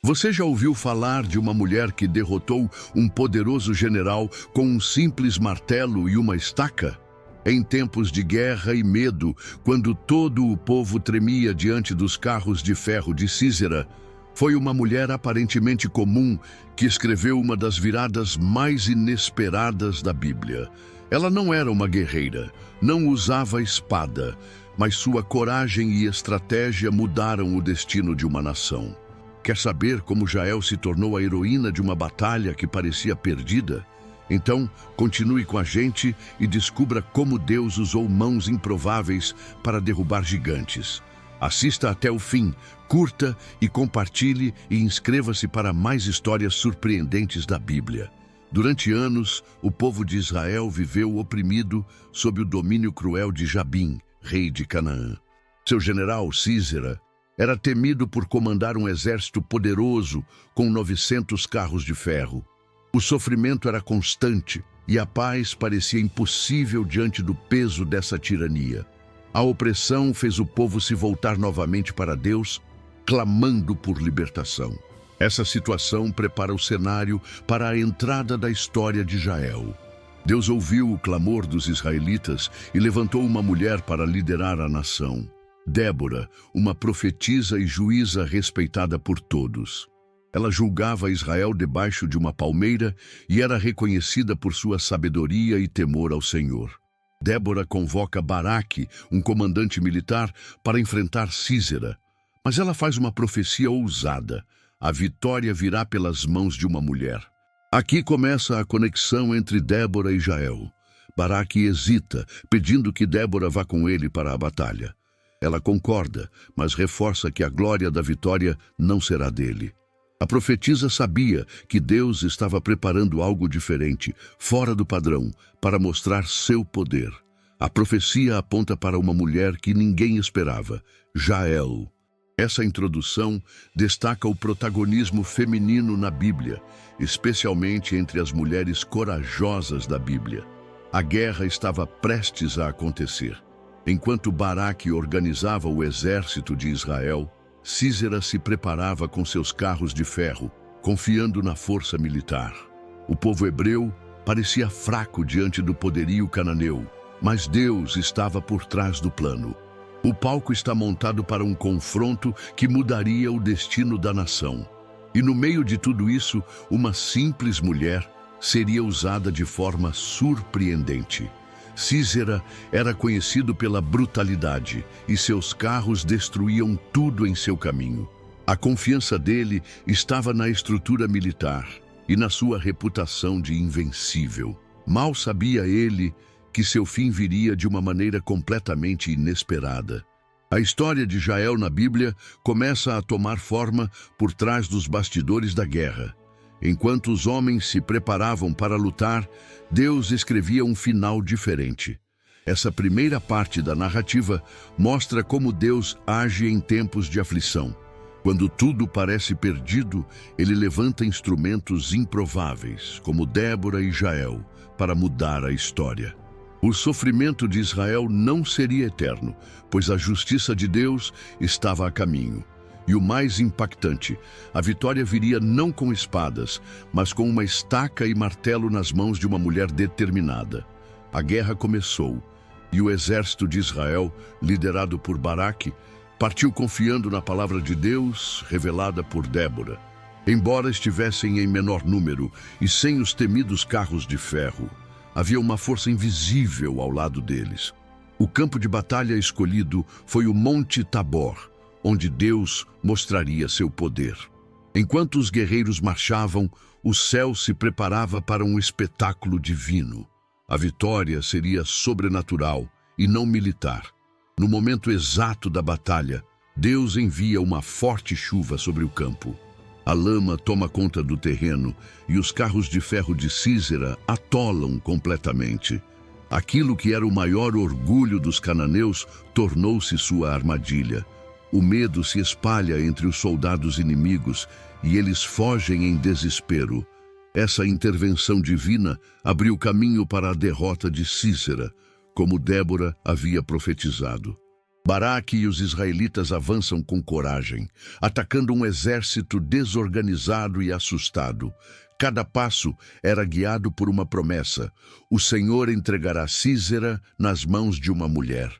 Você já ouviu falar de uma mulher que derrotou um poderoso general com um simples martelo e uma estaca? Em tempos de guerra e medo, quando todo o povo tremia diante dos carros de ferro de Císera, foi uma mulher aparentemente comum que escreveu uma das viradas mais inesperadas da Bíblia. Ela não era uma guerreira, não usava espada, mas sua coragem e estratégia mudaram o destino de uma nação. Quer saber como Jael se tornou a heroína de uma batalha que parecia perdida? Então, continue com a gente e descubra como Deus usou mãos improváveis para derrubar gigantes. Assista até o fim, curta e compartilhe e inscreva-se para mais histórias surpreendentes da Bíblia. Durante anos, o povo de Israel viveu oprimido sob o domínio cruel de Jabim, rei de Canaã. Seu general, Císera, era temido por comandar um exército poderoso com 900 carros de ferro. O sofrimento era constante e a paz parecia impossível diante do peso dessa tirania. A opressão fez o povo se voltar novamente para Deus, clamando por libertação. Essa situação prepara o cenário para a entrada da história de Jael. Deus ouviu o clamor dos israelitas e levantou uma mulher para liderar a nação. Débora, uma profetisa e juíza respeitada por todos. Ela julgava Israel debaixo de uma palmeira e era reconhecida por sua sabedoria e temor ao Senhor. Débora convoca Baraque, um comandante militar, para enfrentar Císera. Mas ela faz uma profecia ousada. A vitória virá pelas mãos de uma mulher. Aqui começa a conexão entre Débora e Jael. Baraque hesita, pedindo que Débora vá com ele para a batalha. Ela concorda, mas reforça que a glória da vitória não será dele. A profetisa sabia que Deus estava preparando algo diferente, fora do padrão, para mostrar seu poder. A profecia aponta para uma mulher que ninguém esperava, Jael. Essa introdução destaca o protagonismo feminino na Bíblia, especialmente entre as mulheres corajosas da Bíblia. A guerra estava prestes a acontecer. Enquanto Baraque organizava o exército de Israel, Císera se preparava com seus carros de ferro, confiando na força militar. O povo hebreu parecia fraco diante do poderio cananeu, mas Deus estava por trás do plano. O palco está montado para um confronto que mudaria o destino da nação. E no meio de tudo isso, uma simples mulher seria usada de forma surpreendente. Císera era conhecido pela brutalidade e seus carros destruíam tudo em seu caminho. A confiança dele estava na estrutura militar e na sua reputação de invencível. Mal sabia ele que seu fim viria de uma maneira completamente inesperada. A história de Jael na Bíblia começa a tomar forma por trás dos bastidores da guerra. Enquanto os homens se preparavam para lutar, Deus escrevia um final diferente. Essa primeira parte da narrativa mostra como Deus age em tempos de aflição. Quando tudo parece perdido, ele levanta instrumentos improváveis, como Débora e Jael, para mudar a história. O sofrimento de Israel não seria eterno, pois a justiça de Deus estava a caminho. E o mais impactante, a vitória viria não com espadas, mas com uma estaca e martelo nas mãos de uma mulher determinada. A guerra começou, e o exército de Israel, liderado por Baraque, partiu confiando na palavra de Deus, revelada por Débora. Embora estivessem em menor número e sem os temidos carros de ferro, havia uma força invisível ao lado deles. O campo de batalha escolhido foi o Monte Tabor, onde Deus mostraria seu poder. Enquanto os guerreiros marchavam, o céu se preparava para um espetáculo divino. A vitória seria sobrenatural e não militar. No momento exato da batalha, Deus envia uma forte chuva sobre o campo. A lama toma conta do terreno e os carros de ferro de Císera atolam completamente. Aquilo que era o maior orgulho dos cananeus tornou-se sua armadilha. O medo se espalha entre os soldados inimigos e eles fogem em desespero. Essa intervenção divina abriu caminho para a derrota de Císera, como Débora havia profetizado. Baraque e os israelitas avançam com coragem, atacando um exército desorganizado e assustado. Cada passo era guiado por uma promessa: o Senhor entregará Sísera nas mãos de uma mulher.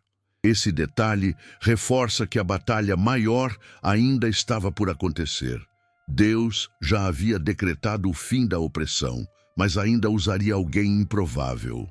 Esse detalhe reforça que a batalha maior ainda estava por acontecer. Deus já havia decretado o fim da opressão, mas ainda usaria alguém improvável.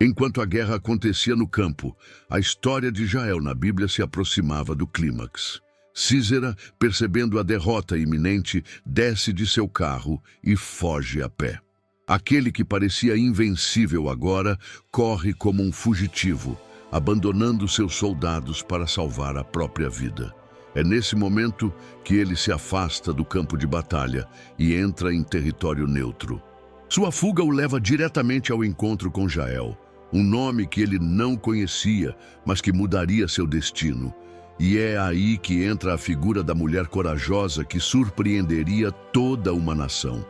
Enquanto a guerra acontecia no campo, a história de Jael na Bíblia se aproximava do clímax. Sísera, percebendo a derrota iminente, desce de seu carro e foge a pé. Aquele que parecia invencível agora corre como um fugitivo, abandonando seus soldados para salvar a própria vida. É nesse momento que ele se afasta do campo de batalha e entra em território neutro. Sua fuga o leva diretamente ao encontro com Jael, um nome que ele não conhecia, mas que mudaria seu destino. E é aí que entra a figura da mulher corajosa que surpreenderia toda uma nação.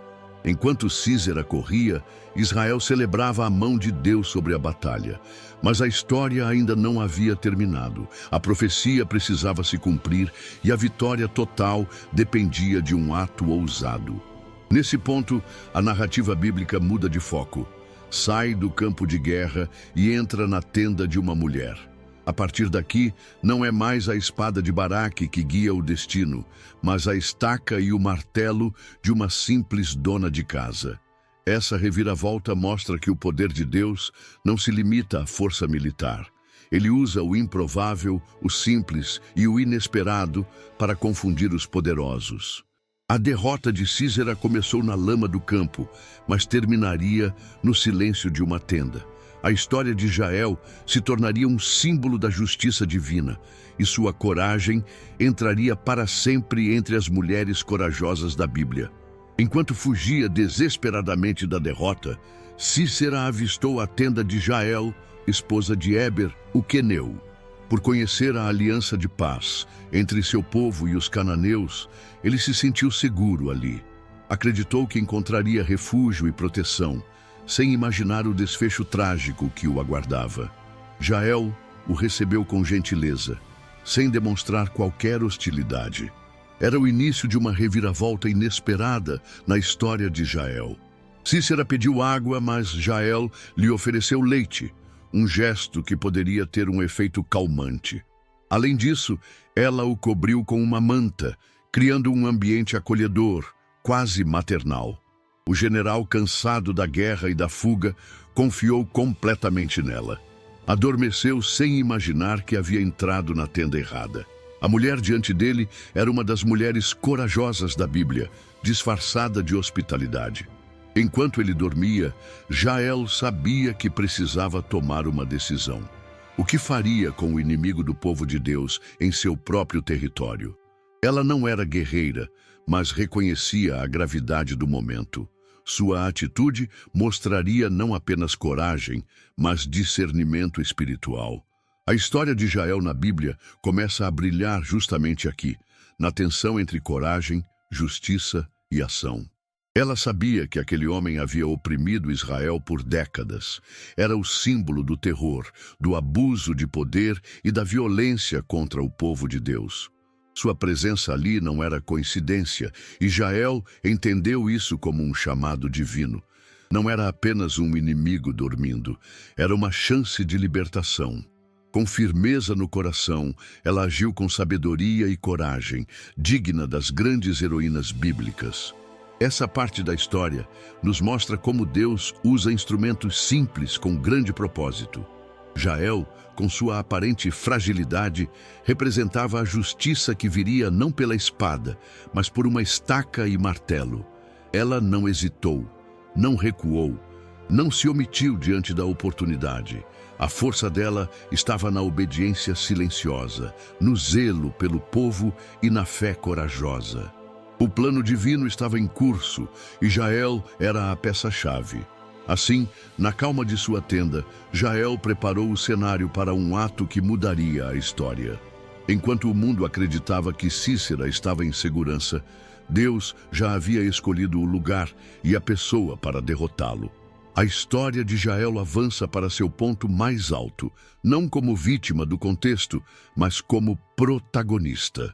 Enquanto Sísera corria, Israel celebrava a mão de Deus sobre a batalha. Mas a história ainda não havia terminado. A profecia precisava se cumprir e a vitória total dependia de um ato ousado. Nesse ponto, a narrativa bíblica muda de foco. Sai do campo de guerra e entra na tenda de uma mulher. A partir daqui, não é mais a espada de Baraque que guia o destino, mas a estaca e o martelo de uma simples dona de casa. Essa reviravolta mostra que o poder de Deus não se limita à força militar. Ele usa o improvável, o simples e o inesperado para confundir os poderosos. A derrota de Sísera começou na lama do campo, mas terminaria no silêncio de uma tenda. A história de Jael se tornaria um símbolo da justiça divina, e sua coragem entraria para sempre entre as mulheres corajosas da Bíblia. Enquanto fugia desesperadamente da derrota, Sísera avistou a tenda de Jael, esposa de Éber, o queneu. Por conhecer a aliança de paz entre seu povo e os cananeus, ele se sentiu seguro ali. Acreditou que encontraria refúgio e proteção, sem imaginar o desfecho trágico que o aguardava. Jael o recebeu com gentileza, sem demonstrar qualquer hostilidade. Era o início de uma reviravolta inesperada na história de Jael. Sísera pediu água, mas Jael lhe ofereceu leite, um gesto que poderia ter um efeito calmante. Além disso, ela o cobriu com uma manta, criando um ambiente acolhedor, quase maternal. O general, cansado da guerra e da fuga, confiou completamente nela. Adormeceu sem imaginar que havia entrado na tenda errada. A mulher diante dele era uma das mulheres corajosas da Bíblia, disfarçada de hospitalidade. Enquanto ele dormia, Jael sabia que precisava tomar uma decisão. O que faria com o inimigo do povo de Deus em seu próprio território? Ela não era guerreira, mas reconhecia a gravidade do momento. Sua atitude mostraria não apenas coragem, mas discernimento espiritual. A história de Jael na Bíblia começa a brilhar justamente aqui, na tensão entre coragem, justiça e ação. Ela sabia que aquele homem havia oprimido Israel por décadas. Era o símbolo do terror, do abuso de poder e da violência contra o povo de Deus. Sua presença ali não era coincidência, e Jael entendeu isso como um chamado divino. Não era apenas um inimigo dormindo, era uma chance de libertação. Com firmeza no coração, ela agiu com sabedoria e coragem, digna das grandes heroínas bíblicas. Essa parte da história nos mostra como Deus usa instrumentos simples com grande propósito. Jael, com sua aparente fragilidade, representava a justiça que viria não pela espada, mas por uma estaca e martelo. Ela não hesitou, não recuou, não se omitiu diante da oportunidade. A força dela estava na obediência silenciosa, no zelo pelo povo e na fé corajosa. O plano divino estava em curso e Jael era a peça-chave. Assim, na calma de sua tenda, Jael preparou o cenário para um ato que mudaria a história. Enquanto o mundo acreditava que Sísera estava em segurança, Deus já havia escolhido o lugar e a pessoa para derrotá-lo. A história de Jael avança para seu ponto mais alto, não como vítima do contexto, mas como protagonista.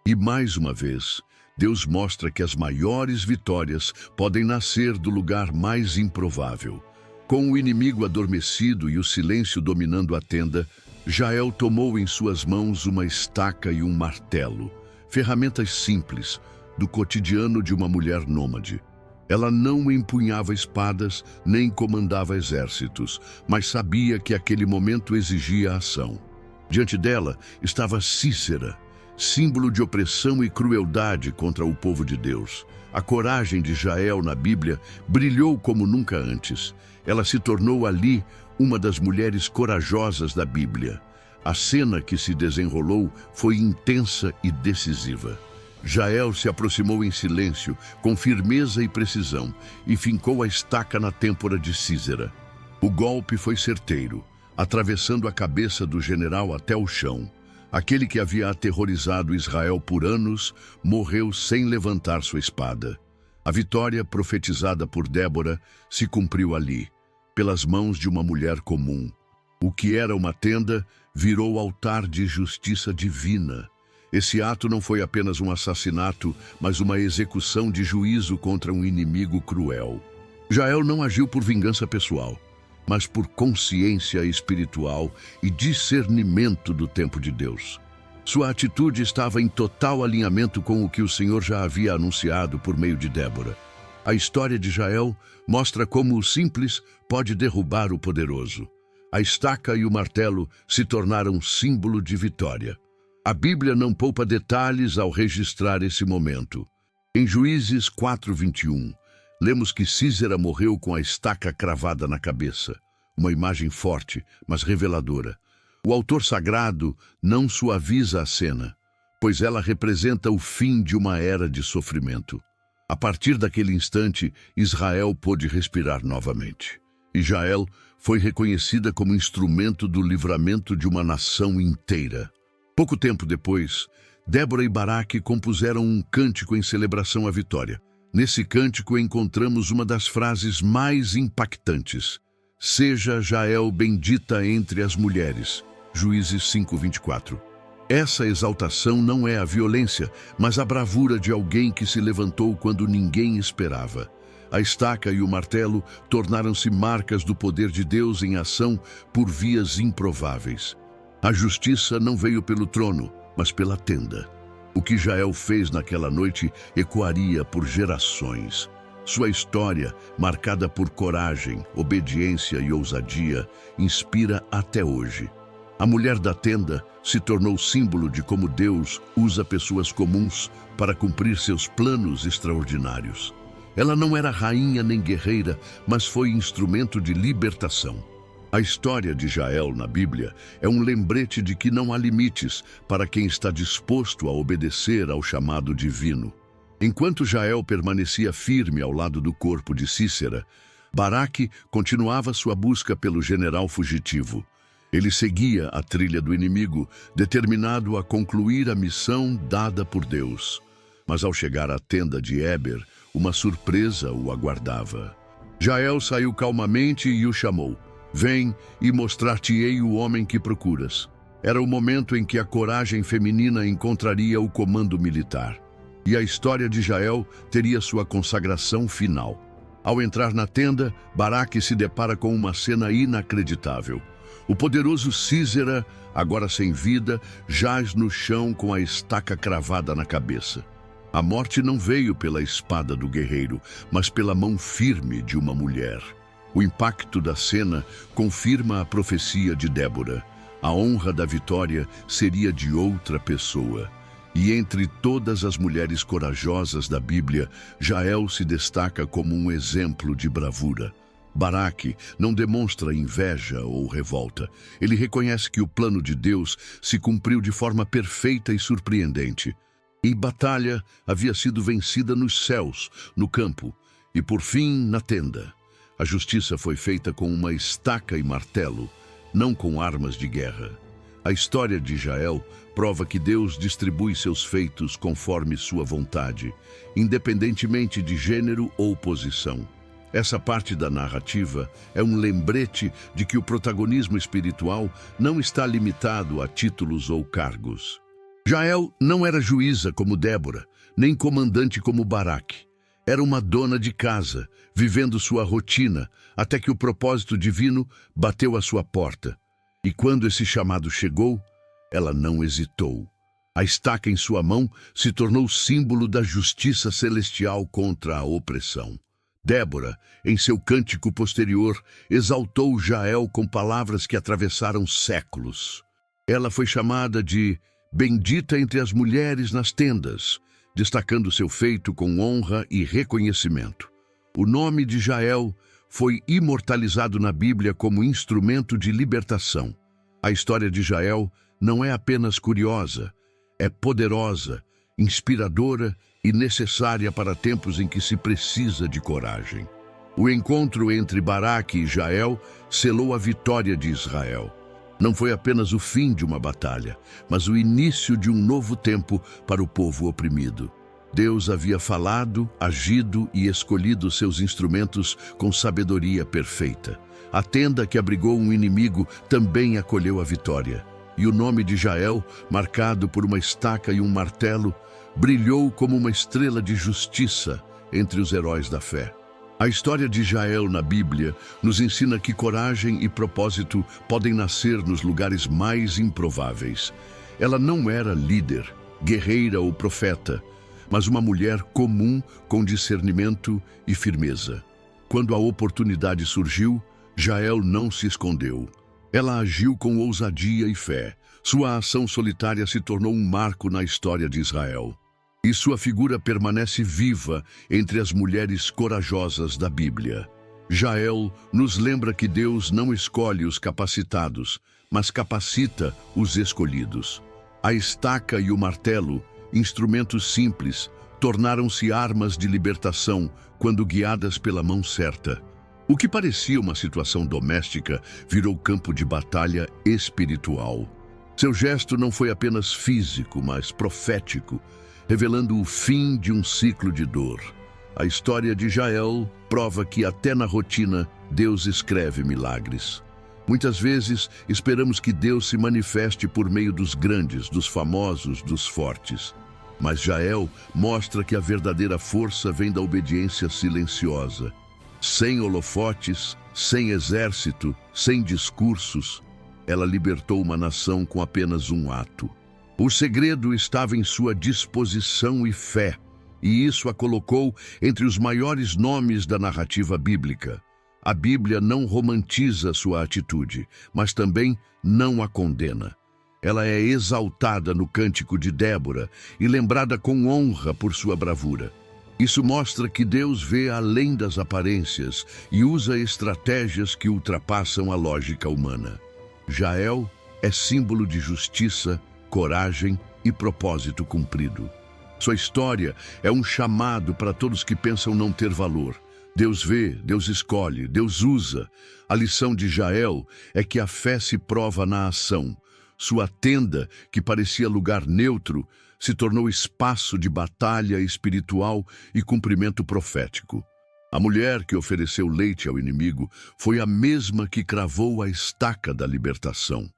E mais uma vez, Deus mostra que as maiores vitórias podem nascer do lugar mais improvável. Com o inimigo adormecido e o silêncio dominando a tenda, Jael tomou em suas mãos uma estaca e um martelo, ferramentas simples, do cotidiano de uma mulher nômade. Ela não empunhava espadas nem comandava exércitos, mas sabia que aquele momento exigia ação. Diante dela estava Cícera, símbolo de opressão e crueldade contra o povo de Deus. A coragem de Jael na Bíblia brilhou como nunca antes. Ela se tornou ali uma das mulheres corajosas da Bíblia. A cena que se desenrolou foi intensa e decisiva. Jael se aproximou em silêncio, com firmeza e precisão, e fincou a estaca na têmpora de Císera. O golpe foi certeiro, atravessando a cabeça do general até o chão. Aquele que havia aterrorizado Israel por anos morreu sem levantar sua espada. A vitória profetizada por Débora se cumpriu ali, pelas mãos de uma mulher comum. O que era uma tenda virou altar de justiça divina. Esse ato não foi apenas um assassinato, mas uma execução de juízo contra um inimigo cruel. Jael não agiu por vingança pessoal, mas por consciência espiritual e discernimento do tempo de Deus. Sua atitude estava em total alinhamento com o que o Senhor já havia anunciado por meio de Débora. A história de Jael mostra como o simples pode derrubar o poderoso. A estaca e o martelo se tornaram símbolo de vitória. A Bíblia não poupa detalhes ao registrar esse momento. Em Juízes 4:21, lemos que Císera morreu com a estaca cravada na cabeça. Uma imagem forte, mas reveladora. O autor sagrado não suaviza a cena, pois ela representa o fim de uma era de sofrimento. A partir daquele instante, Israel pôde respirar novamente. E Jael foi reconhecida como instrumento do livramento de uma nação inteira. Pouco tempo depois, Débora e Baraque compuseram um cântico em celebração à vitória. Nesse cântico encontramos uma das frases mais impactantes. Seja Jael bendita entre as mulheres. Juízes 5:24. Essa exaltação não é a violência, mas a bravura de alguém que se levantou quando ninguém esperava. A estaca e o martelo tornaram-se marcas do poder de Deus em ação por vias improváveis. A justiça não veio pelo trono, mas pela tenda. O que Jael fez naquela noite ecoaria por gerações. Sua história, marcada por coragem, obediência e ousadia, inspira até hoje. A mulher da tenda se tornou símbolo de como Deus usa pessoas comuns para cumprir seus planos extraordinários. Ela não era rainha nem guerreira, mas foi instrumento de libertação. A história de Jael na Bíblia é um lembrete de que não há limites para quem está disposto a obedecer ao chamado divino. Enquanto Jael permanecia firme ao lado do corpo de Cícera, Baraque continuava sua busca pelo general fugitivo. Ele seguia a trilha do inimigo, determinado a concluir a missão dada por Deus. Mas ao chegar à tenda de Éber, uma surpresa o aguardava. Jael saiu calmamente e o chamou. Vem e mostrar-te-ei o homem que procuras. Era o momento em que a coragem feminina encontraria o comando militar. E a história de Jael teria sua consagração final. Ao entrar na tenda, Baraque se depara com uma cena inacreditável. O poderoso Císera, agora sem vida, jaz no chão com a estaca cravada na cabeça. A morte não veio pela espada do guerreiro, mas pela mão firme de uma mulher. O impacto da cena confirma a profecia de Débora. A honra da vitória seria de outra pessoa. E entre todas as mulheres corajosas da Bíblia, Jael se destaca como um exemplo de bravura. Baraque não demonstra inveja ou revolta. Ele reconhece que o plano de Deus se cumpriu de forma perfeita e surpreendente. E batalha havia sido vencida nos céus, no campo e, por fim, na tenda. A justiça foi feita com uma estaca e martelo, não com armas de guerra. A história de Jael prova que Deus distribui seus feitos conforme sua vontade, independentemente de gênero ou posição. Essa parte da narrativa é um lembrete de que o protagonismo espiritual não está limitado a títulos ou cargos. Jael não era juíza como Débora, nem comandante como Baraque. Era uma dona de casa, vivendo sua rotina, até que o propósito divino bateu à sua porta. E quando esse chamado chegou, ela não hesitou. A estaca em sua mão se tornou símbolo da justiça celestial contra a opressão. Débora, em seu cântico posterior, exaltou Jael com palavras que atravessaram séculos. Ela foi chamada de bendita entre as mulheres nas tendas, destacando seu feito com honra e reconhecimento. O nome de Jael foi imortalizado na Bíblia como instrumento de libertação. A história de Jael não é apenas curiosa, é poderosa, inspiradora e necessária para tempos em que se precisa de coragem. O encontro entre Baraque e Jael selou a vitória de Israel. Não foi apenas o fim de uma batalha, mas o início de um novo tempo para o povo oprimido. Deus havia falado, agido e escolhido seus instrumentos com sabedoria perfeita. A tenda que abrigou um inimigo também acolheu a vitória. E o nome de Jael, marcado por uma estaca e um martelo, brilhou como uma estrela de justiça entre os heróis da fé. A história de Jael na Bíblia nos ensina que coragem e propósito podem nascer nos lugares mais improváveis. Ela não era líder, guerreira ou profeta, mas uma mulher comum com discernimento e firmeza. Quando a oportunidade surgiu, Jael não se escondeu. Ela agiu com ousadia e fé. Sua ação solitária se tornou um marco na história de Israel. E sua figura permanece viva entre as mulheres corajosas da Bíblia. Jael nos lembra que Deus não escolhe os capacitados, mas capacita os escolhidos. A estaca e o martelo, instrumentos simples, tornaram-se armas de libertação quando guiadas pela mão certa. O que parecia uma situação doméstica virou campo de batalha espiritual. Seu gesto não foi apenas físico, mas profético, revelando o fim de um ciclo de dor. A história de Jael prova que até na rotina Deus escreve milagres. Muitas vezes esperamos que Deus se manifeste por meio dos grandes, dos famosos, dos fortes. Mas Jael mostra que a verdadeira força vem da obediência silenciosa. Sem holofotes, sem exército, sem discursos, ela libertou uma nação com apenas um ato. O segredo estava em sua disposição e fé, e isso a colocou entre os maiores nomes da narrativa bíblica. A Bíblia não romantiza sua atitude, mas também não a condena. Ela é exaltada no cântico de Débora e lembrada com honra por sua bravura. Isso mostra que Deus vê além das aparências e usa estratégias que ultrapassam a lógica humana. Jael é símbolo de justiça, coragem e propósito cumprido. Sua história é um chamado para todos que pensam não ter valor. Deus vê, Deus escolhe, Deus usa. A lição de Jael é que a fé se prova na ação. Sua tenda, que parecia lugar neutro, se tornou espaço de batalha espiritual e cumprimento profético. A mulher que ofereceu leite ao inimigo foi a mesma que cravou a estaca da libertação.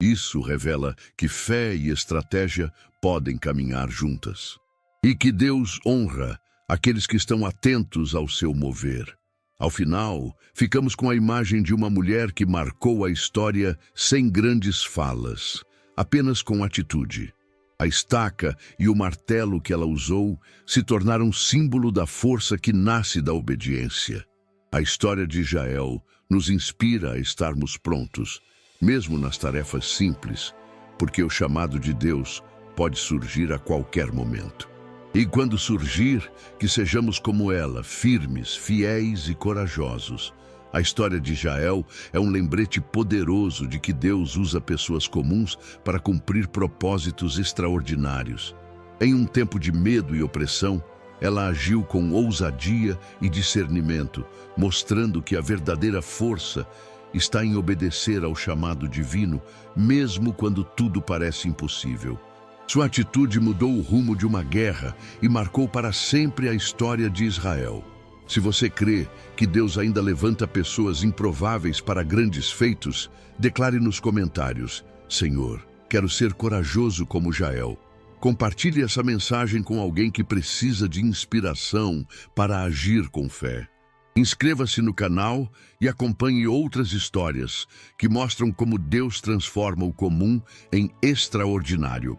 Isso revela que fé e estratégia podem caminhar juntas. E que Deus honra aqueles que estão atentos ao seu mover. Ao final, ficamos com a imagem de uma mulher que marcou a história sem grandes falas, apenas com atitude. A estaca e o martelo que ela usou se tornaram símbolo da força que nasce da obediência. A história de Jael nos inspira a estarmos prontos, mesmo nas tarefas simples, porque o chamado de Deus pode surgir a qualquer momento. E quando surgir, que sejamos como ela, firmes, fiéis e corajosos. A história de Jael é um lembrete poderoso de que Deus usa pessoas comuns para cumprir propósitos extraordinários. Em um tempo de medo e opressão, ela agiu com ousadia e discernimento, mostrando que a verdadeira força está em obedecer ao chamado divino, mesmo quando tudo parece impossível. Sua atitude mudou o rumo de uma guerra e marcou para sempre a história de Israel. Se você crê que Deus ainda levanta pessoas improváveis para grandes feitos, declare nos comentários: Senhor, quero ser corajoso como Jael. Compartilhe essa mensagem com alguém que precisa de inspiração para agir com fé. Inscreva-se no canal e acompanhe outras histórias que mostram como Deus transforma o comum em extraordinário.